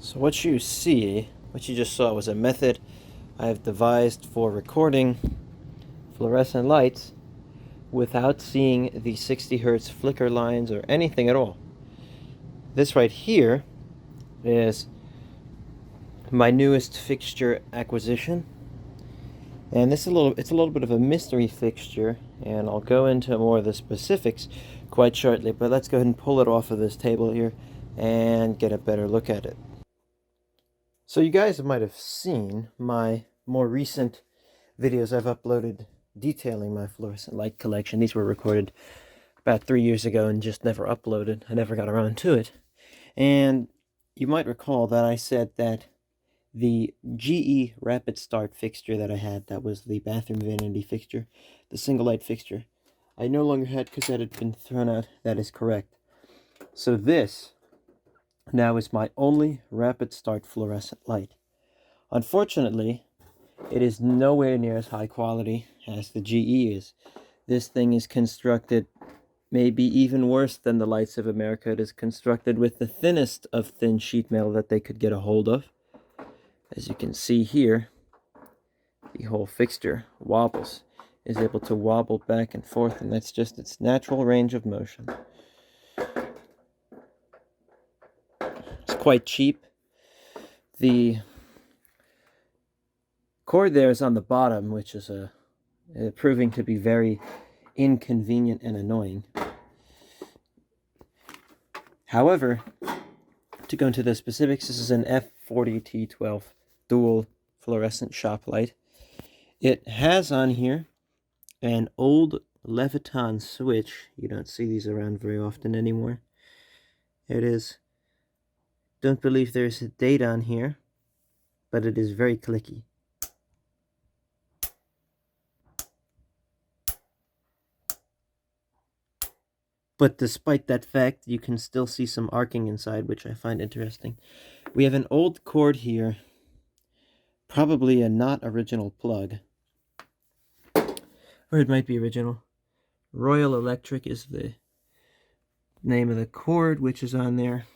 So what you just saw was a method I have devised for recording fluorescent lights without seeing the 60 hertz flicker lines or anything at all. This right here is my newest fixture acquisition, and it's a little bit of a mystery fixture, and I'll go into more of the specifics quite shortly, but let's go ahead and pull it off of this table here and get a better look at it. So you guys might have seen my more recent videos I've uploaded detailing my fluorescent light collection. These were recorded about 3 years ago and just never uploaded. I never got around to it. And you might recall that I said that the GE Rapid Start fixture that I had, that was the bathroom vanity fixture, the single light fixture, I no longer had because that had been thrown out. That is correct. So this now is my only Rapid Start fluorescent light. Unfortunately, it is nowhere near as high quality as the GE is. This thing is constructed maybe even worse than the Lights of America. It is constructed with the thinnest of thin sheet metal that they could get a hold of. As you can see here, the whole fixture wobbles, is able to wobble back and forth, and that's just its natural range of motion. It's quite cheap. The cord there is on the bottom, which is proving to be very inconvenient and annoying. However, to go into the specifics, this is an F40T12 dual fluorescent shop light. It has on here an old Leviton switch. You don't see these around very often anymore. There it is. Don't believe there's a date on here, but it is very clicky. But despite that fact, you can still see some arcing inside, which I find interesting. We have an old cord here, probably a not original plug. Or it might be original. Royal Electric is the name of the cord, which is on there.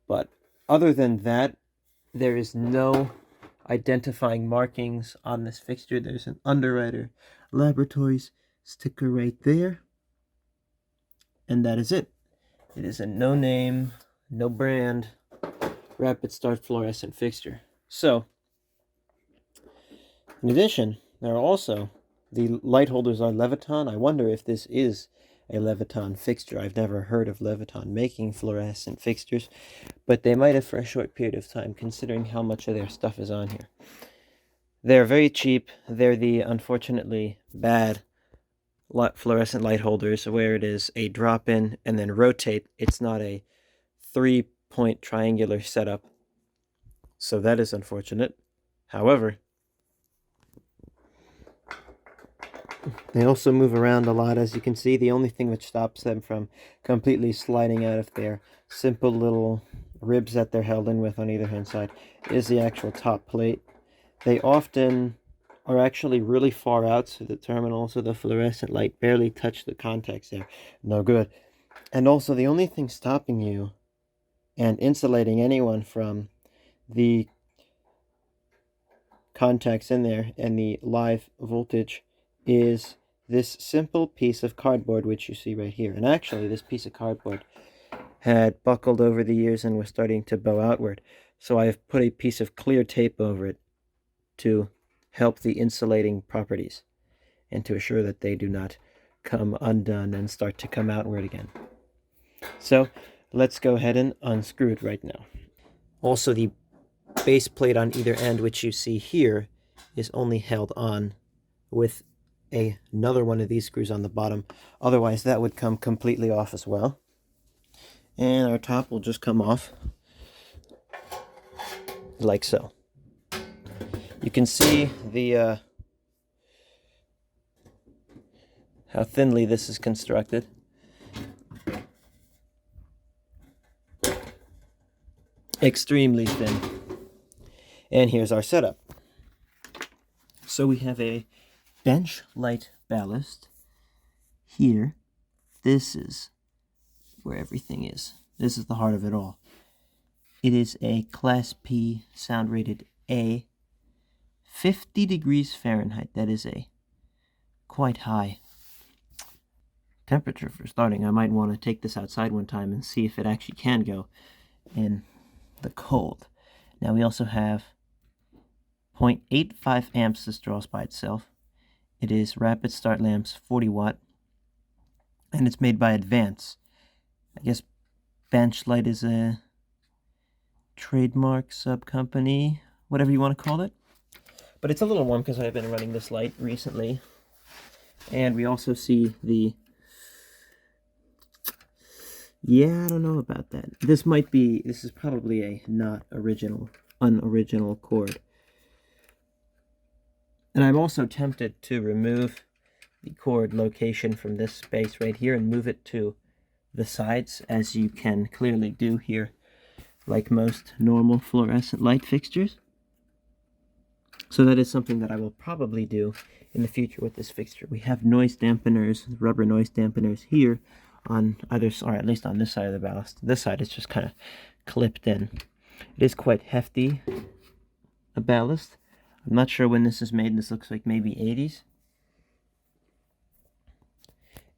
But other than that, there is no identifying markings on this fixture. There's an Underwriter Laboratories sticker right there. And that is it. It is a no name, no brand, Rapid Start fluorescent fixture. So, in addition, there are also the light holders are Leviton. I wonder if this is a Leviton fixture. I've never heard of Leviton making fluorescent fixtures, but they might have for a short period of time, considering how much of their stuff is on here. They're very cheap. They're the unfortunately bad fluorescent light holders where it is a drop-in and then rotate. It's not a 3-point triangular setup, so that is unfortunate. However, they also move around a lot, as you can see. The only thing which stops them from completely sliding out of their simple little ribs that they're held in with on either hand side is the actual top plate. They often are actually really far out, so the terminals of the fluorescent light barely touch the contacts there. No good. And also, the only thing stopping you and insulating anyone from the contacts in there and the live voltage is this simple piece of cardboard, which you see right here. And actually, this piece of cardboard had buckled over the years and was starting to bow outward. So I've put a piece of clear tape over it to help the insulating properties and to assure that they do not come undone and start to come outward again. So let's go ahead and unscrew it right now. Also, the base plate on either end, which you see here, is only held on with another one of these screws on the bottom. Otherwise, that would come completely off as well. And our top will just come off like so. You can see the how thinly this is constructed. Extremely thin. And here's our setup. So we have a bench light ballast here. This is where everything is. This is the heart of it all. It is a Class P sound rated A, 50 degrees Fahrenheit. That is a quite high temperature for starting. I might want to take this outside one time and see if it actually can go in the cold. Now we also have 0.85 amps this draws by itself. It is rapid start lamps, 40 watt, and it's made by Advance. I guess Bench Light is a trademark sub-company, whatever you want to call it. But it's a little warm because I've been running this light recently. And we also see the... Yeah, I don't know about that. This is probably a not unoriginal cord. And I'm also tempted to remove the cord location from this space right here and move it to the sides, as you can clearly do here, like most normal fluorescent light fixtures. So that is something that I will probably do in the future with this fixture. We have noise dampeners, rubber noise dampeners here on either, or at least on this side of the ballast. This side is just kind of clipped in. It is quite hefty, a ballast. I'm not sure when this is made. This looks like maybe 80s.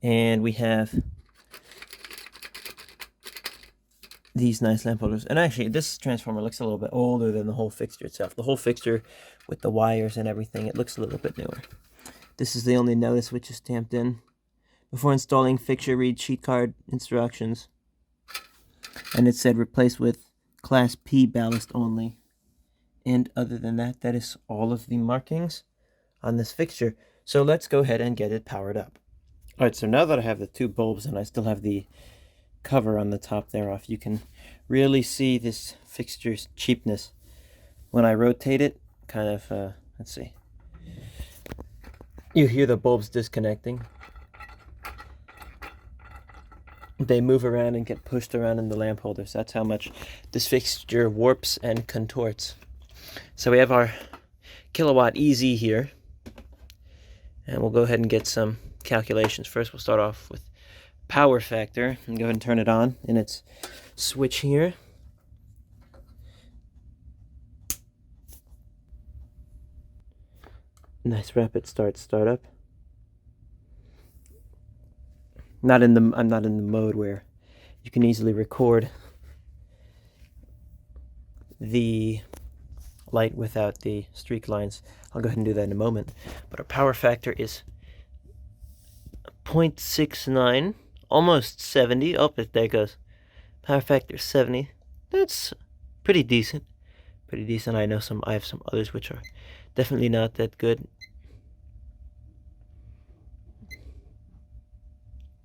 And we have these nice lamp holders. And actually, this transformer looks a little bit older than the whole fixture itself. The whole fixture with the wires and everything, it looks a little bit newer. This is the only notice which is stamped in. Before installing fixture, read sheet card instructions. And it said replace with Class P ballast only. And other than that, that is all of the markings on this fixture. So let's go ahead and get it powered up. All right, so now that I have the two bulbs and I still have the cover on the top there off, you can really see this fixture's cheapness. When I rotate it, kind of, let's see. You hear the bulbs disconnecting. They move around and get pushed around in the lamp holders. That's how much this fixture warps and contorts. So we have our kilowatt EZ here, and we'll go ahead and get some calculations. First, we'll start off with power factor and go ahead and turn it on in its switch here. Nice rapid startup. I'm not in the mode where you can easily record the light without the streak lines. I'll go ahead and do that in a moment. But our power factor is 0.69, almost 70. Oh, there it goes. Power factor 70. That's pretty decent. Pretty decent. I have some others which are definitely not that good.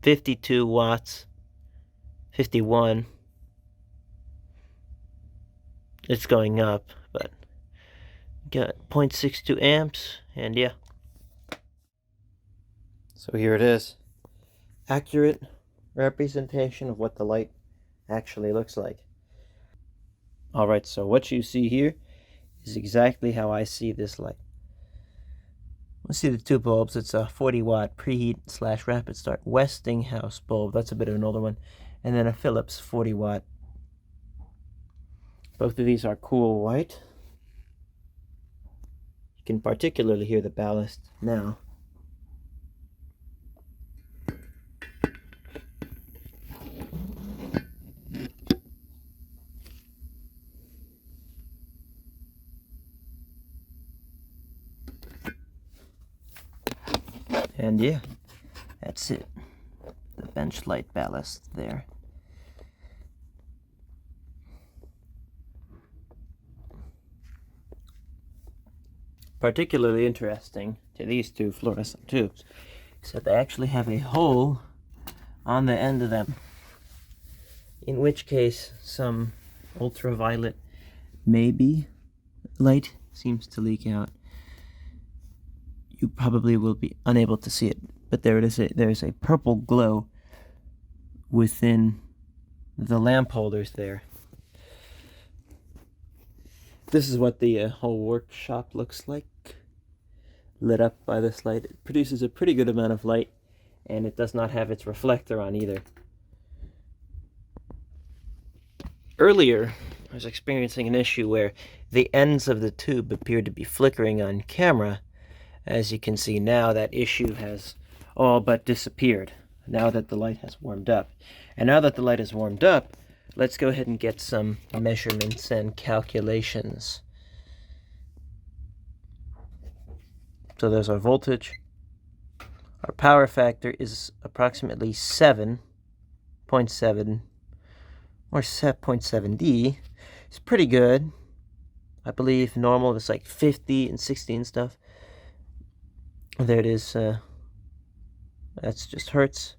52 watts. 51. It's going up, but got 0.62 amps, and yeah. So here it is. Accurate representation of what the light actually looks like. Alright, so what you see here is exactly how I see this light. Let's see the two bulbs. It's a 40 watt preheat / rapid start Westinghouse bulb. That's a bit of an older one. And then a Philips 40 watt. Both of these are cool white. You can particularly hear the ballast now. And yeah, that's it. The bench light ballast there. Particularly interesting to these two fluorescent tubes is that they actually have a hole on the end of them, in which case some ultraviolet maybe light seems to leak out. You probably will be unable to see it, but there it is. There is a purple glow within the lamp holders there. This is what the whole workshop looks like, lit up by this light. It produces a pretty good amount of light, and it does not have its reflector on either. Earlier, I was experiencing an issue where the ends of the tube appeared to be flickering on camera. As you can see now, that issue has all but disappeared now that the light has warmed up. And now that the light has warmed up, let's go ahead and get some measurements and calculations. So there's our voltage. Our power factor is approximately 7.7 or 7.7D. It's pretty good. I believe normal is like 50 and 60 and stuff. There it is. That's just hertz.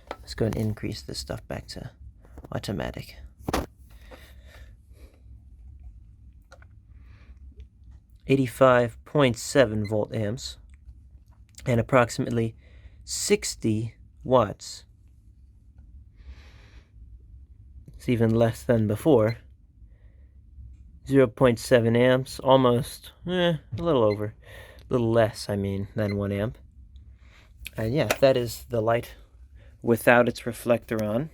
Let's go and increase this stuff back to automatic. .7 volt amps and approximately 60 watts. It's even less than before. 0.7 amps, almost, a little over, a little less, I mean, than 1 amp. And yeah, that is the light without its reflector on.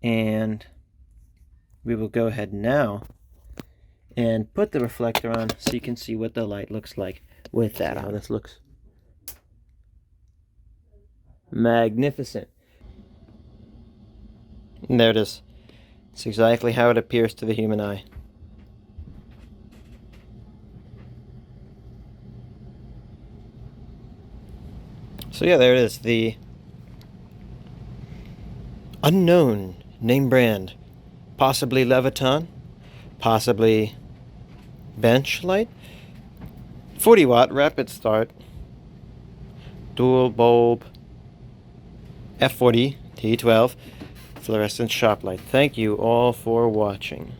And we will go ahead now and put the reflector on so you can see what the light looks like with that on. This looks magnificent. And there it is. It's exactly how it appears to the human eye. So yeah, there it is. The unknown name brand. Possibly Leviton. Possibly bench light. 40 watt rapid start. Dual bulb. F40T12. Fluorescent shop light. Thank you all for watching.